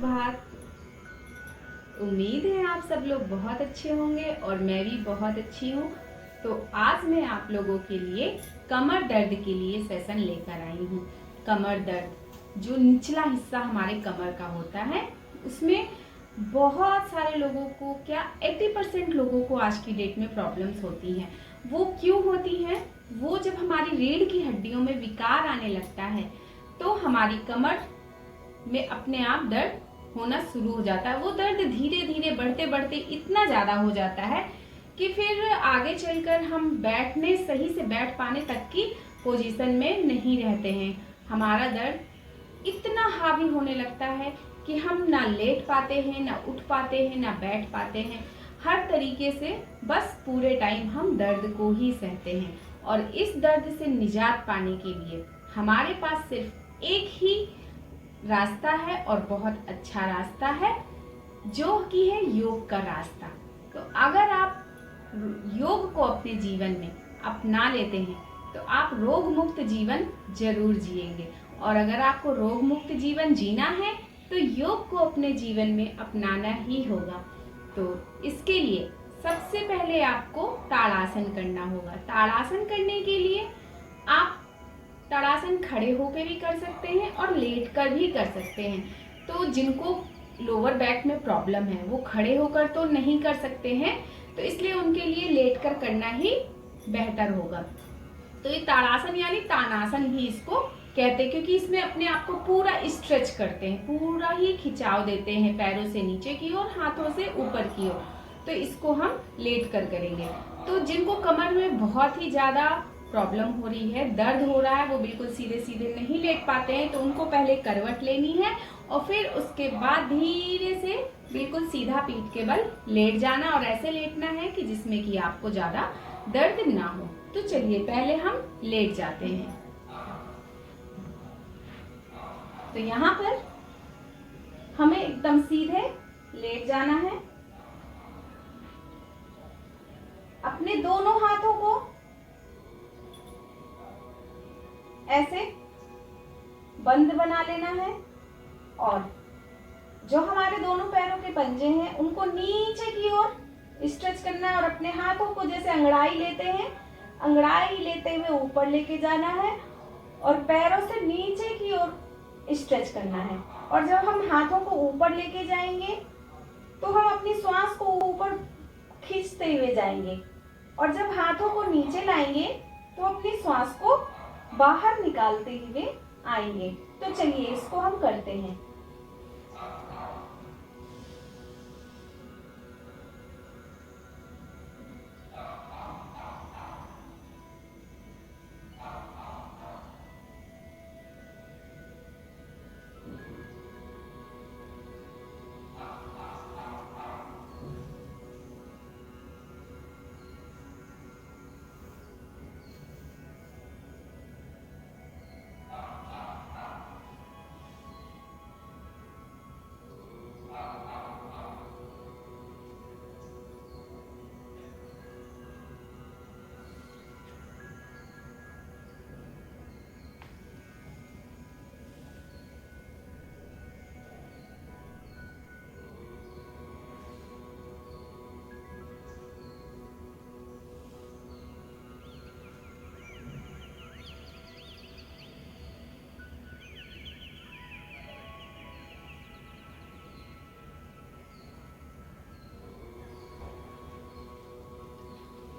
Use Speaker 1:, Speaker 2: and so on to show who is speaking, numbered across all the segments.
Speaker 1: सुप्रभात। उम्मीद है आप सब लोग बहुत अच्छे होंगे और मैं भी बहुत अच्छी हूँ। तो आज मैं आप लोगों के लिए कमर दर्द के लिए सेशन लेकर आई हूँ। कमर दर्द जो निचला हिस्सा हमारे कमर का होता है, उसमें बहुत सारे लोगों को, क्या 80% लोगों को आज की डेट में प्रॉब्लम्स होती हैं। वो क्यों होती हैं? वो जब हमारी रीढ़ की हड्डियों में विकार आने लगता है तो हमारी कमर में अपने आप दर्द होना शुरू हो जाता है। वो दर्द धीरे धीरे बढ़ते बढ़ते इतना ज्यादा हो जाता है कि फिर आगे चलकर हम सही से बैठ पाने तक की पोजीशन में नहीं रहते हैं। हमारा दर्द इतना हावी होने लगता है कि हम ना लेट पाते हैं, ना उठ पाते हैं, ना बैठ पाते हैं। हर तरीके से बस पूरे टाइम हम दर्द को ही सहते हैं। और इस दर्द से निजात पाने के लिए हमारे पास सिर्फ एक ही रास्ता है और बहुत अच्छा रास्ता है, जो कि है योग का रास्ता। तो अगर आप योग को अपने जीवन में अपना लेते हैं तो आप रोग मुक्त जीवन जरूर जिएंगे। और अगर आपको रोग मुक्त जीवन जीना है तो योग को अपने जीवन में अपनाना ही होगा। तो इसके लिए सबसे पहले आपको ताड़ासन करना होगा। ताड़ासन करने के लिए आप ताड़ासन खड़े होकर भी कर सकते हैं और लेट कर भी कर सकते हैं। तो जिनको लोअर बैक में प्रॉब्लम है वो खड़े होकर तो नहीं कर सकते हैं, तो इसलिए उनके लिए लेट कर करना ही बेहतर होगा। तो ये ताड़ासन यानी तानासन भी इसको कहते हैं, क्योंकि इसमें अपने आप को पूरा स्ट्रेच करते हैं, पूरा ही खिंचाव देते हैं पैरों से नीचे की ओर, हाथों से ऊपर की ओर। तो इसको हम लेट कर करेंगे। तो जिनको कमर में बहुत ही ज्यादा प्रॉब्लम हो रही है, दर्द हो रहा है, वो बिल्कुल सीधे सीधे नहीं लेट पाते हैं, तो उनको पहले करवट लेनी है और फिर उसके बाद धीरे से बिल्कुल सीधा पीठ के बल लेट जाना और ऐसे लेटना है कि जिसमें कि आपको ज्यादा दर्द ना हो। तो चलिए पहले हम लेट जाते हैं। तो यहाँ पर हमें एकदम सीधे लेट जाना है। अपने दोनों हाथों को ऐसे बंद बना लेना है और जो हमारे दोनों पैरों के पंजे हैं उनको नीचे की ओर स्ट्रेच करना है और अपने हाथों को जैसे अंगड़ाई लेते हैं, अंगड़ाई लेते हुए ऊपर लेके जाना है और पैरों से नीचे की ओर स्ट्रेच करना है। और जब हम हाथों को ऊपर लेके जाएंगे तो हम अपनी श्वास को ऊपर खींचते हुए जाएंगे और जब हाथों को नीचे लाएंगे तो अपनी श्वास को बाहर निकालते हुए आएंगे। तो चलिए इसको हम करते हैं।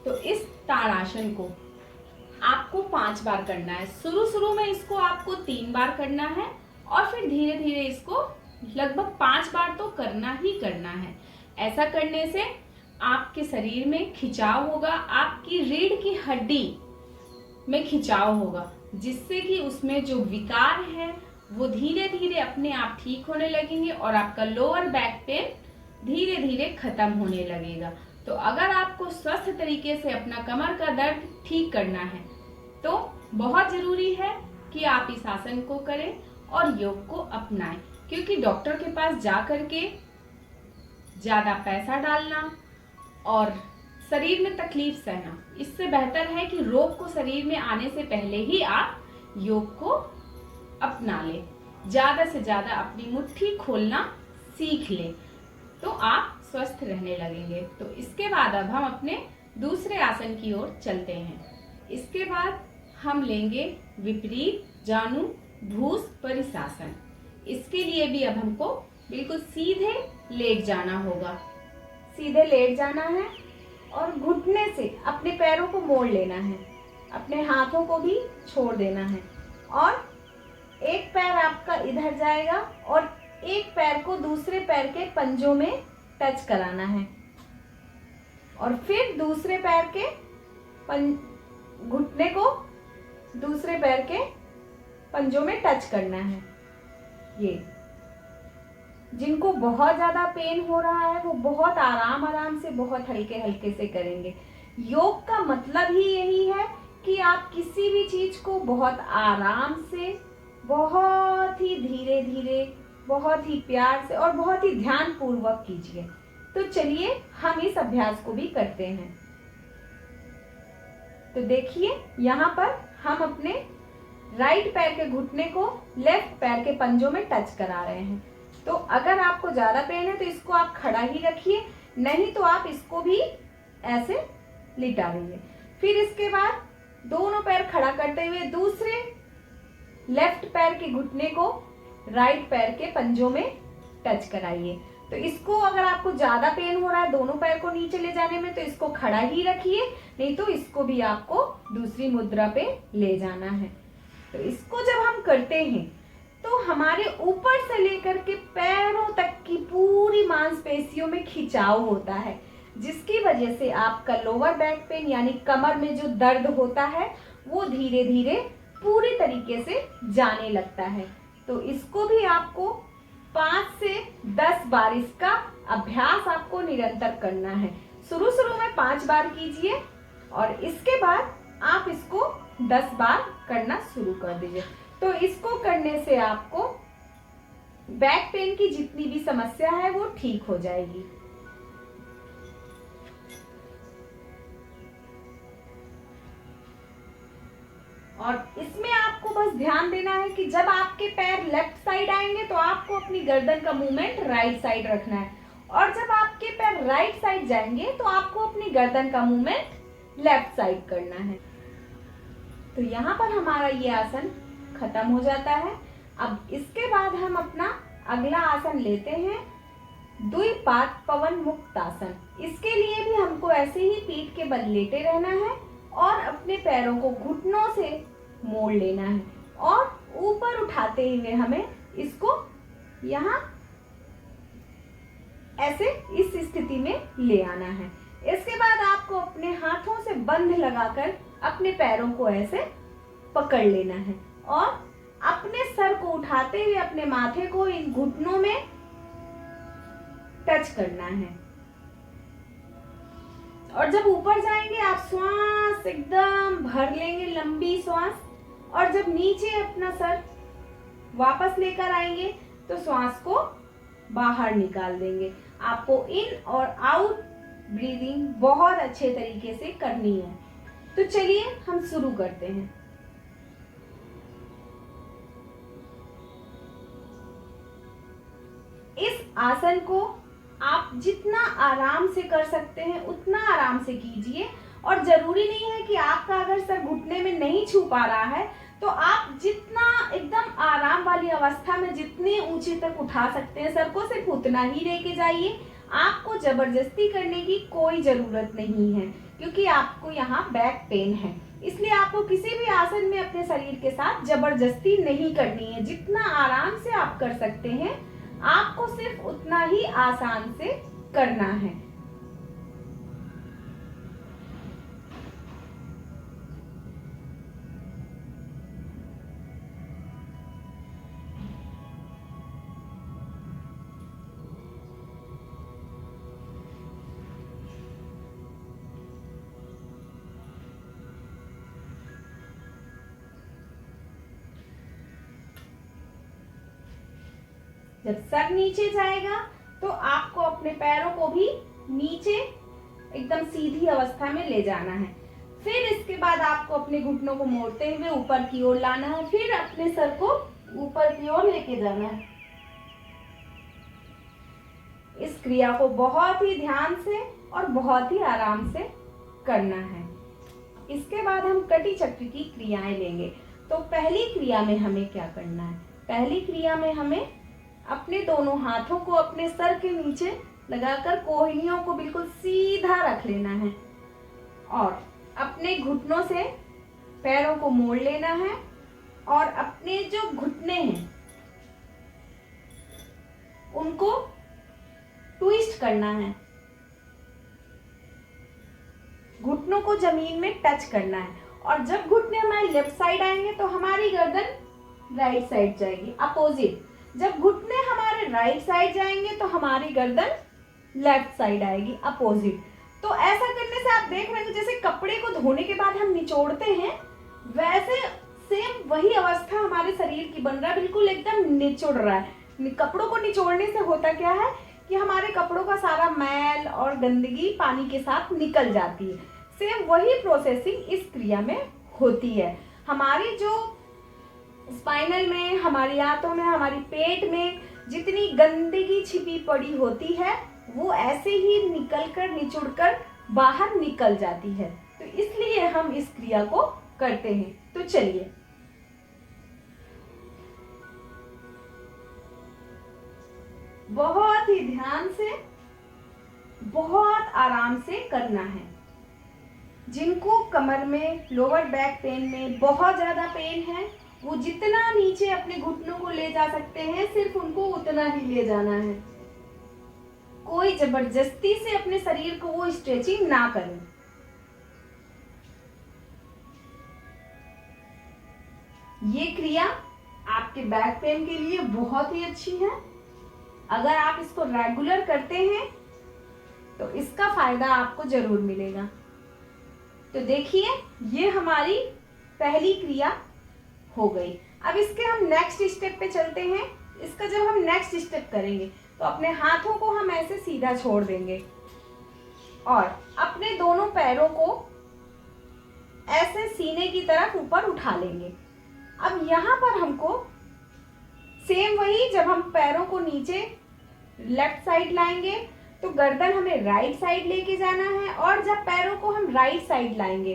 Speaker 1: तो इस ताड़ासन को आपको 5 बार करना है। शुरू में इसको आपको 3 बार करना है और फिर धीरे धीरे इसको लगभग 5 बार तो करना ही करना है। ऐसा करने से आपके शरीर में खिंचाव होगा, आपकी रीढ़ की हड्डी में खिंचाव होगा, जिससे कि उसमें जो विकार है वो धीरे धीरे अपने आप ठीक होने लगेंगे और आपका लोअर बैक पेन धीरे धीरे खत्म होने लगेगा। तो अगर आपको स्वस्थ तरीके से अपना कमर का दर्द ठीक करना है तो बहुत जरूरी है कि आप इस आसन को करें और योग को अपनाएं, क्योंकि डॉक्टर के पास जा करके ज्यादा पैसा डालना और शरीर में तकलीफ सहना, इससे बेहतर है कि रोग को शरीर में आने से पहले ही आप योग को अपना लें। ज्यादा से ज्यादा अपनी मुट्ठी खोलना सीख लें तो आप स्वस्थ रहने लगेंगे। तो इसके बाद अब हम अपने दूसरे आसन की ओर चलते हैं। इसके बाद हम लेंगे विपरीत जानु भूस परिसासन। इसके लिए भी अब हमको बिल्कुल सीधे लेट जाना होगा। सीधे लेट जाना है और घुटने से अपने पैरों को मोड़ लेना है, अपने हाथों को भी छोड़ देना है और एक पैर आपका इधर जाएगा और एक पैर को दूसरे पैर के पंजों में टच कराना है और फिर दूसरे पैर के घुटने को दूसरे पैर के पंजों में टच करना है। ये जिनको बहुत ज्यादा पेन हो रहा है वो बहुत आराम से बहुत हल्के हल्के से करेंगे। योग का मतलब ही यही है कि आप किसी भी चीज को बहुत आराम से, बहुत ही धीरे धीरे, बहुत ही प्यार से और बहुत ही ध्यान पूर्वक कीजिए। तो चलिए हम इस अभ्यास को भी करते हैं। तो देखिए यहाँ पर हम अपने राइट पैर के घुटने को लेफ्ट पैर के पंजों में टच करा रहे हैं। तो अगर आपको ज्यादा पेन है तो इसको आप खड़ा ही रखिए, नहीं तो आप इसको भी ऐसे लिटा दीजिए। फिर इसके बाद दोनों पैर खड़ा करते हुए दूसरे लेफ्ट पैर के घुटने को राइट पैर के पंजों में टच कराइए। तो इसको अगर आपको ज्यादा पेन हो रहा है दोनों पैर को नीचे ले जाने में तो इसको खड़ा ही रखिए, नहीं तो इसको भी आपको दूसरी मुद्रा पे ले जाना है। तो इसको जब हम करते हैं तो हमारे ऊपर से लेकर के पैरों तक की पूरी मांसपेशियों में खिंचाव होता है, जिसकी वजह से आपका लोअर बैक पेन यानी कमर में जो दर्द होता है वो धीरे धीरे पूरी तरीके से जाने लगता है। तो इसको भी आपको 5 से 10 बार इसका अभ्यास आपको निरंतर करना है। शुरू में 5 बार कीजिए और इसके बाद आप इसको 10 बार करना शुरू कर दीजिए। तो इसको करने से आपको बैक पेन की जितनी भी समस्या है वो ठीक हो जाएगी। और इसमें आपको बस ध्यान देना है कि जब आपके पैर लेफ्ट साइड आएंगे तो आपको अपनी गर्दन का मूवमेंट राइट साइड रखना है और जब आपके पैर राइट साइड जाएंगे तो आपको अपनी गर्दन का मूवमेंट लेफ्ट साइड करना है। तो यहाँ पर हमारा ये आसन खत्म हो जाता है। अब इसके बाद हम अपना अगला आसन लेते हैं, द्विपाद पवन मुक्त आसन। इसके लिए भी हमको ऐसे ही पीठ के बल लेटे रहना है और अपने पैरों को घुटनों से मोड़ लेना है और ऊपर उठाते हुए हमें इसको यहाँ ऐसे इस स्थिति में ले आना है। इसके बाद आपको अपने हाथों से बंध लगाकर अपने पैरों को ऐसे पकड़ लेना है और अपने सर को उठाते हुए अपने माथे को इन घुटनों में टच करना है। और जब ऊपर जाएंगे आप श्वास एकदम भर लेंगे, लंबी श्वास, और जब नीचे अपना सर वापस लेकर आएंगे तो श्वास को बाहर निकाल देंगे। आपको इन और आउट ब्रीदिंग बहुत अच्छे तरीके से करनी है। तो चलिए हम शुरू करते हैं। इस आसन को आप जितना आराम से कर सकते हैं उतना आराम से कीजिए और जरूरी नहीं है कि आपका अगर सर घुटने में नहीं छू पा रहा है तो आप जितना एकदम आराम वाली अवस्था में जितने ऊंचे तक उठा सकते हैं सर को सिर्फ उतना ही लेके जाइए। आपको जबरदस्ती करने की कोई जरूरत नहीं है क्योंकि आपको यहाँ बैक पेन है, इसलिए आपको किसी भी आसन में अपने शरीर के साथ जबरदस्ती नहीं करनी है। जितना आराम से आप कर सकते हैं आपको सिर्फ उतना ही आसान से करना है। जब सर नीचे जाएगा तो आपको अपने पैरों को भी नीचे एकदम सीधी अवस्था में ले जाना है। फिर इसके बाद आपको अपने घुटनों को मोड़ते हुए ऊपर की ओर लाना है, फिर अपने सर को ऊपर की ओर लेके जाना है। इस क्रिया को बहुत ही ध्यान से और बहुत ही आराम से करना है। इसके बाद हम कटी चक्र की क्रियाएं लेंगे। तो पहली क्रिया में हमें क्या करना है? पहली क्रिया में हमें अपने दोनों हाथों को अपने सर के नीचे लगाकर कोहनियों को बिल्कुल सीधा रख लेना है और अपने घुटनों से पैरों को मोड़ लेना है और अपने जो घुटने हैं उनको ट्विस्ट करना है। घुटनों को जमीन में टच करना है और जब घुटने हमारे लेफ्ट साइड आएंगे तो हमारी गर्दन राइट साइड जाएगी, अपोजिट। जब घुटने हमारे राइट साइड जाएंगे तो हमारी गर्दन लेफ्ट साइड आएगी, अपोजिट। तो ऐसा करने से आप देख रहे हैं जैसे कपड़े को धोने के बाद हम निचोड़ते हैं, वैसे सेम वही अवस्था हमारे शरीर की बन रहा है, बिल्कुल एकदम निचोड़ रहा है। कपड़ों को निचोड़ने से होता क्या है कि हमारे कपड़ों का सारा मैल और गंदगी पानी के साथ निकल जाती है। सेम वही प्रोसेसिंग इस क्रिया में होती है। हमारी जो स्पाइनल में, हमारी आंतों में, हमारी पेट में जितनी गंदगी छिपी पड़ी होती है वो ऐसे ही निकलकर निचुड़कर बाहर निकल जाती है। तो इसलिए हम इस क्रिया को करते हैं। तो चलिए बहुत ही ध्यान से, बहुत आराम से करना है। जिनको कमर में, लोअर बैक पेन में बहुत ज्यादा पेन है, वो जितना नीचे अपने घुटनों को ले जा सकते हैं सिर्फ उनको उतना ही ले जाना है। कोई जबरदस्ती से अपने शरीर को वो स्ट्रेचिंग ना करें। ये क्रिया आपके बैक पेन के लिए बहुत ही अच्छी है। अगर आप इसको रेगुलर करते हैं तो इसका फायदा आपको जरूर मिलेगा। तो देखिए ये हमारी पहली क्रिया हो गई। अब इसके हम नेक्स्ट स्टेप पे चलते हैं। इसका जब हम नेक्स्ट स्टेप करेंगे तो अपने हाथों को हम ऐसे सीधा छोड़ देंगे और अपने दोनों पैरों को ऐसे सीने की तरफ ऊपर उठा लेंगे। अब यहाँ पर हमको सेम वही, जब हम पैरों को नीचे लेफ्ट साइड लाएंगे तो गर्दन हमें राइट साइड लेके जाना है और जब पैरों को हम राइट साइड लाएंगे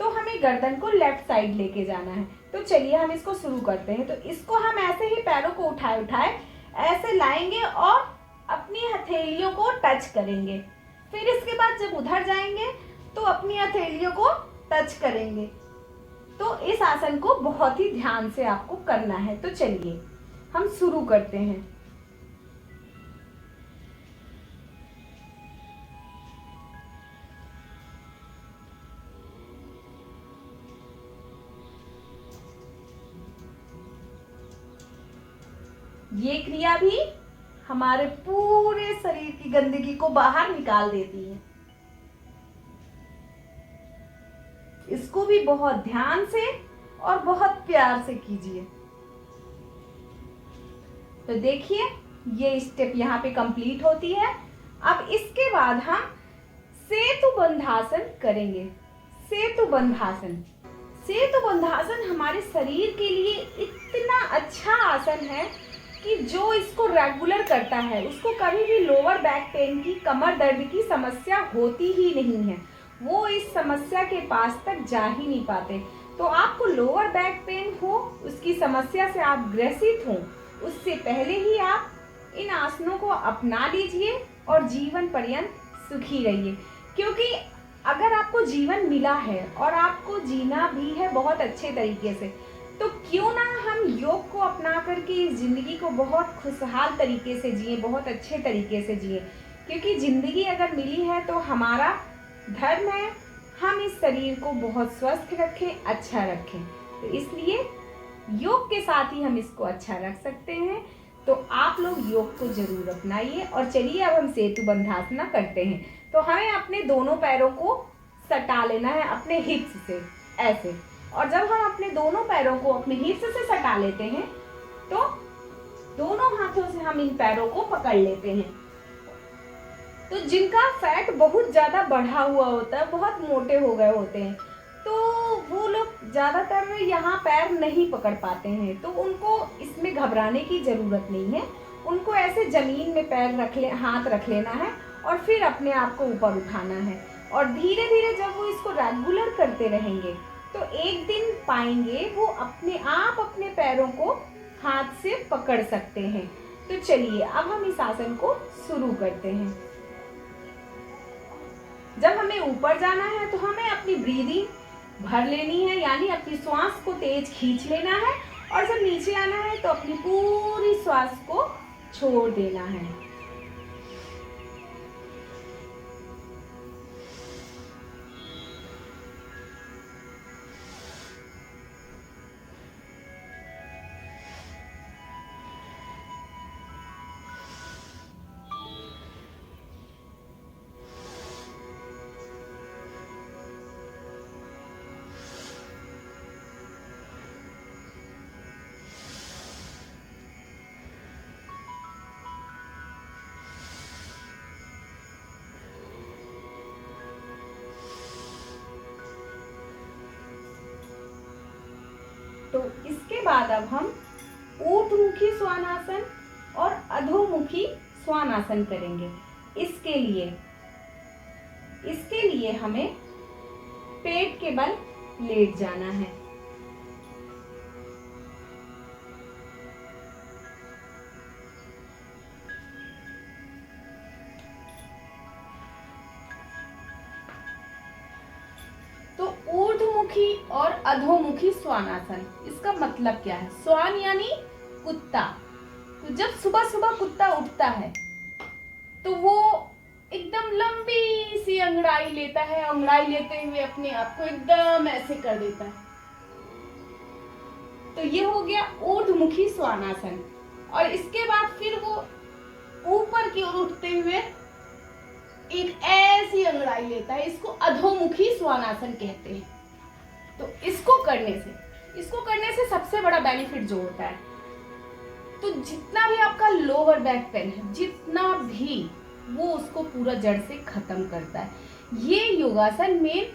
Speaker 1: तो हमें गर्दन को लेफ्ट साइड लेके जाना है। तो चलिए हम इसको शुरू करते हैं। तो इसको हम ऐसे ही पैरों को उठाए उठाए ऐसे लाएंगे और अपनी हथेलियों को टच करेंगे। फिर इसके बाद जब उधर जाएंगे तो अपनी हथेलियों को टच करेंगे। तो इस आसन को बहुत ही ध्यान से आपको करना है। तो चलिए हम शुरू करते हैं। ये क्रिया भी हमारे पूरे शरीर की गंदगी को बाहर निकाल देती है। इसको भी बहुत ध्यान से और बहुत प्यार से कीजिए। तो देखिए ये स्टेप यहाँ पे कंप्लीट होती है। अब इसके बाद हम सेतु बंधासन करेंगे। सेतु बंधासन, सेतु बंधासन हमारे शरीर के लिए इतना अच्छा आसन है कि जो इसको रेगुलर करता है उसको कभी भी लोअर बैक पेन की, कमर दर्द की समस्या होती ही नहीं है। वो इस समस्या के पास तक जा ही नहीं पाते। तो आपको लोअर बैक पेन हो, उसकी समस्या से आप ग्रसित हो, उससे पहले ही आप इन आसनों को अपना लीजिए और जीवन पर्यंत सुखी रहिए। क्योंकि अगर आपको जीवन मिला है और आपको जीना भी है बहुत अच्छे तरीके से, तो क्यों ना हम योग को अपना करके इस जिंदगी को बहुत खुशहाल तरीके से जिए, बहुत अच्छे तरीके से जिए। क्योंकि जिंदगी अगर मिली है तो हमारा धर्म है हम इस शरीर को बहुत स्वस्थ रखें, अच्छा रखें। तो इसलिए योग के साथ ही हम इसको अच्छा रख सकते हैं। तो आप लोग योग को जरूर अपनाइए। और चलिए अब हम सेतु बंधासना करते हैं। तो हमें अपने दोनों पैरों को सटा लेना है अपने हिप्स से ऐसे। और जब हम अपने दोनों पैरों को अपने हिप्स से सटा लेते हैं तो दोनों हाथों से हम इन पैरों को पकड़ लेते हैं। तो जिनका फैट बहुत ज्यादा बढ़ा हुआ होता है, बहुत मोटे हो गए होते हैं, तो वो लोग ज्यादातर यहाँ पैर नहीं पकड़ पाते हैं। तो उनको इसमें घबराने की जरूरत नहीं है।
Speaker 2: उनको ऐसे जमीन में हाथ रख लेना है और फिर अपने आप को ऊपर उठाना है। और धीरे धीरे जब वो इसको रेगुलर करते रहेंगे तो एक दिन पाएंगे वो अपने आप अपने पैरों को हाथ से पकड़ सकते हैं। तो चलिए अब हम इस आसन को शुरू करते हैं। जब हमें ऊपर जाना है तो हमें अपनी ब्रीदिंग भर लेनी है, यानी अपनी श्वास को तेज खींच लेना है, और जब नीचे आना है तो अपनी पूरी श्वास को छोड़ देना है। तो इसके बाद अब हम ऊर्ध्वमुखी श्वानासन और अधोमुखी श्वानासन करेंगे। इसके लिए हमें पेट के बल लेट जाना है। तो ऊर्ध्वमुखी और अधोमुखी श्वानासन, इसका मतलब क्या है? श्वान यानी कुत्ता। तो जब सुबह सुबह कुत्ता उठता है तो वो एकदम लंबी सी अंगड़ाई लेता है, अंगड़ाई लेते हुए अपने आप को एकदम ऐसे कर देता है। तो ये हो गया ऊर्ध्वमुखी श्वानासन। और इसके बाद फिर वो ऊपर की ओर उठते हुए एक ऐसी अंगड़ाई लेता है, इसको अधोमुखी श्वानासन कहते हैं। तो इसको करने से सबसे बड़ा बेनिफिट जो होता है, तो जितना भी आपका लोअर बैक पेन है, जितना भी, वो उसको पूरा जड़ से खत्म करता है। ये योगासन मेन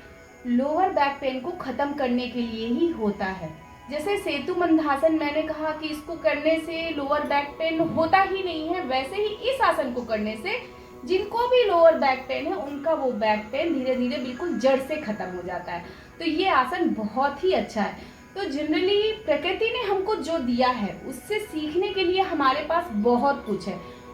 Speaker 2: लोअर बैक पेन को खत्म करने के लिए ही होता है। जैसे सेतु बंधासन मैंने कहा कि इसको करने से लोअर बैक पेन होता ही नहीं है, वैसे ही इस आसन को करने से जिनको भी लोअर बैक पेन है उनका वो बैक पेन धीरे धीरे बिल्कुल जड़ से खत्म हो जाता है। तो ये आसन बहुत ही अच्छा है। तो जनरली प्रकृति ने हमको जो दिया है उससे सीखने के लिए हमारे पास बहुत कुछ है,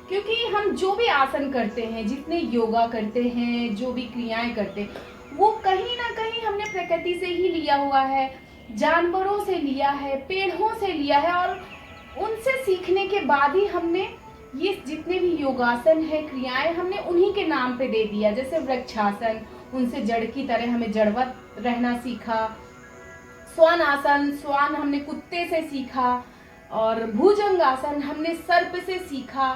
Speaker 2: क्योंकि हम जो भी आसन करते हैं, जितने योगा करते हैं, जो भी क्रियाएं करते हैं, वो कहीं ना कहीं हमने प्रकृति से ही लिया हुआ है, जानवरों से लिया है, पेड़ों से लिया है, और उनसे सीखने के बाद ही हमने ये जितने भी योगासन है, क्रियाएं, हमने उन्हीं के नाम पे दे दिया। जैसे वृक्षासन, उनसे जड़ की तरह हमें जड़वत रहना सीखा। स्वान आसन, स्वान हमने कुत्ते से सीखा, और भुजंगासन हमने सर्प से सीखा।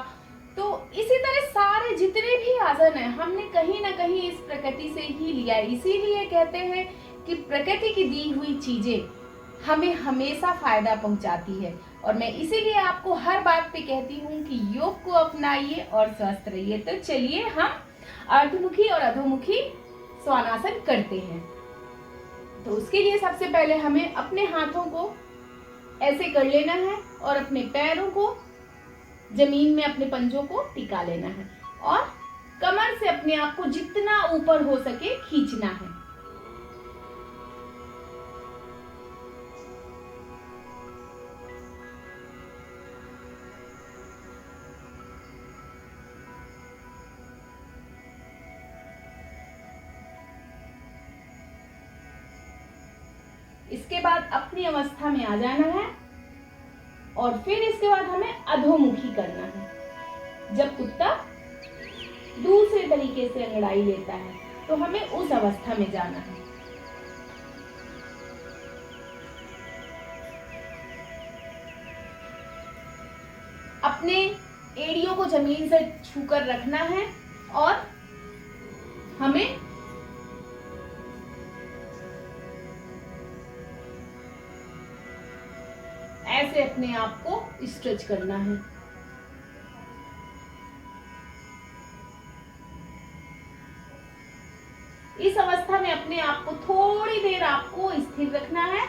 Speaker 2: तो इसी तरह सारे जितने भी आसन है हमने कहीं ना कहीं इस प्रकृति से ही लिया है। इसीलिए कहते हैं कि प्रकृति की दी हुई चीजें हमें हमेशा फायदा पहुंचाती है। और मैं इसीलिए आपको हर बात पे कहती हूँ कि योग को अपनाइए और स्वस्थ रहिए। तो चलिए हम ऊर्ध्वमुखी और अधोमुखी श्वानासन करते हैं। तो उसके लिए सबसे पहले हमें अपने हाथों को ऐसे कर लेना है और अपने पैरों को जमीन में, अपने पंजों को टिका लेना है, और कमर से अपने आप को जितना ऊपर हो सके खींचना है। इसके बाद अपनी अवस्था में आ जाना है, और फिर इसके बाद हमें अधोमुखी करना है। जब कुत्ता दूसरे तरीके से अंगड़ाई लेता है तो हमें उस अवस्था में जाना है। अपने एड़ियों को जमीन से छूकर रखना है, और हमें ऐसे अपने आप को स्ट्रेच करना है। इस अवस्था में अपने आप को थोड़ी देर आपको स्थिर रखना है,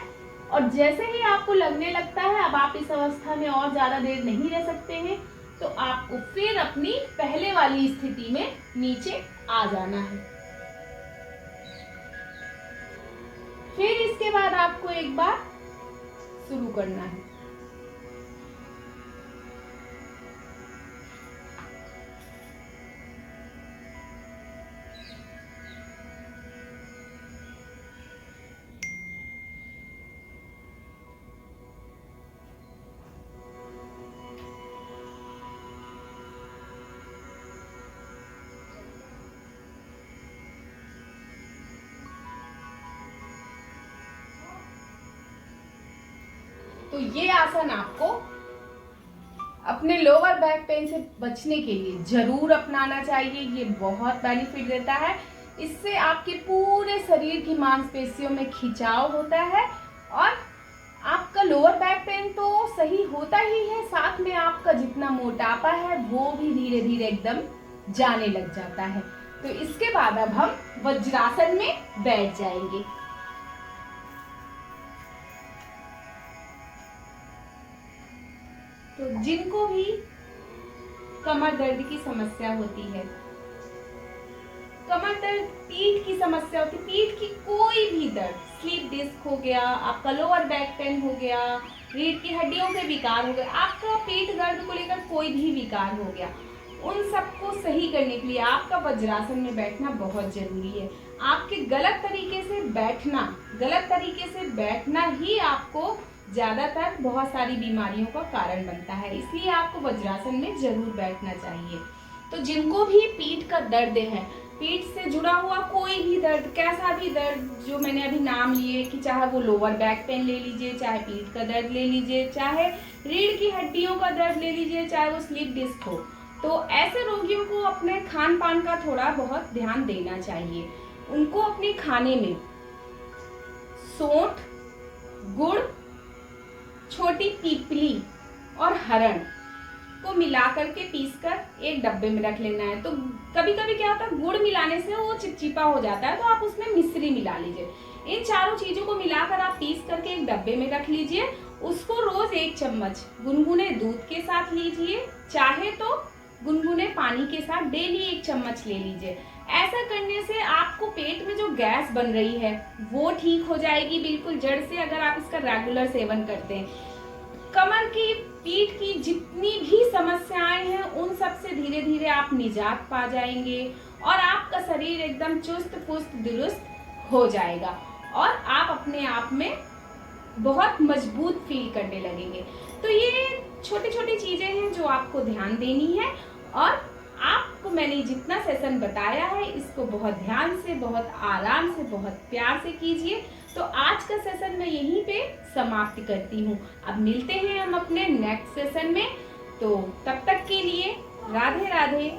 Speaker 2: और जैसे ही आपको लगने लगता है अब आप इस अवस्था में और ज्यादा देर नहीं रह सकते हैं, तो आपको फिर अपनी पहले वाली स्थिति में नीचे आ जाना है। फिर इसके बाद आपको एक बार शुरू करना है। तो ये आसन आपको अपने लोअर बैक पेन से बचने के लिए जरूर अपनाना चाहिए। ये बहुत बेनिफिट देता है। इससे आपके पूरे शरीर की मांसपेशियों में खिंचाव होता है और आपका लोअर बैक पेन तो सही होता ही है, साथ में आपका जितना मोटापा है वो भी धीरे धीरे एकदम जाने लग जाता है। तो इसके बाद अब हम वज्रासन में बैठ जाएंगे। तो जिनको भी कमर दर्द की समस्या होती है, कमर दर्द, पीठ की समस्या होती है, पीठ की कोई भी दर्द, स्लीप डिस्क हो गया, आपका लोअर बैक पेन हो गया, रीढ़ की हड्डियों के विकार हो गए, आपका पेट दर्द को लेकर कोई भी विकार हो गया, उन सबको सही करने के लिए आपका वज्रासन में बैठना बहुत जरूरी है। आपके गलत तरीके से बैठना ही आपको ज्यादातर बहुत सारी बीमारियों का कारण बनता है। इसलिए आपको वज्रासन में जरूर बैठना चाहिए। तो जिनको भी पीठ का दर्द है, पीठ से जुड़ा हुआ कोई भी दर्द, कैसा भी दर्द जो मैंने अभी नाम लिए, कि चाहे वो लोअर बैक पेन ले लीजिए, चाहे पीठ का दर्द ले लीजिए, चाहे रीढ़ की हड्डियों का दर्द ले लीजिए, चाहे वो स्लीप डिस्क हो, तो ऐसे रोगियों को अपने खान पान का थोड़ा बहुत ध्यान देना चाहिए। उनको अपने खाने में सौंठ, गुड़, छोटी पीपली और हरण को मिला करके पीसकर एक डब्बे में रख लेना है। तो कभी कभी क्या होता है, गुड़ मिलाने से वो चिपचिपा हो जाता है, तो आप उसमें मिश्री मिला लीजिए। इन चारों चीजों को मिलाकर आप पीस करके एक डब्बे में रख लीजिए। उसको रोज 1 चम्मच गुनगुने दूध के साथ लीजिए, चाहे तो गुनगुने पानी के साथ डेली 1 चम्मच ले लीजिए। ऐसा करने से आपको पेट में जो गैस बन रही है वो ठीक हो जाएगी बिल्कुल जड़ से, अगर आप इसका रेगुलर सेवन करते हैं। कमर की, पीठ की जितनी भी समस्याएं हैं उन सब से धीरे धीरे आप निजात पा जाएंगे और आपका शरीर एकदम चुस्त पुस्त दुरुस्त हो जाएगा और आप अपने आप में बहुत मजबूत फील करने लगेंगे। तो ये छोटी छोटी चीजें हैं जो आपको ध्यान देनी है और आपको मैंने जितना सेशन बताया है इसको बहुत ध्यान से, बहुत आराम से, बहुत प्यार से कीजिए। तो आज का सेशन मैं यहीं पे समाप्त करती हूँ। अब मिलते हैं हम अपने नेक्स्ट सेशन में। तो तब तक के लिए राधे राधे।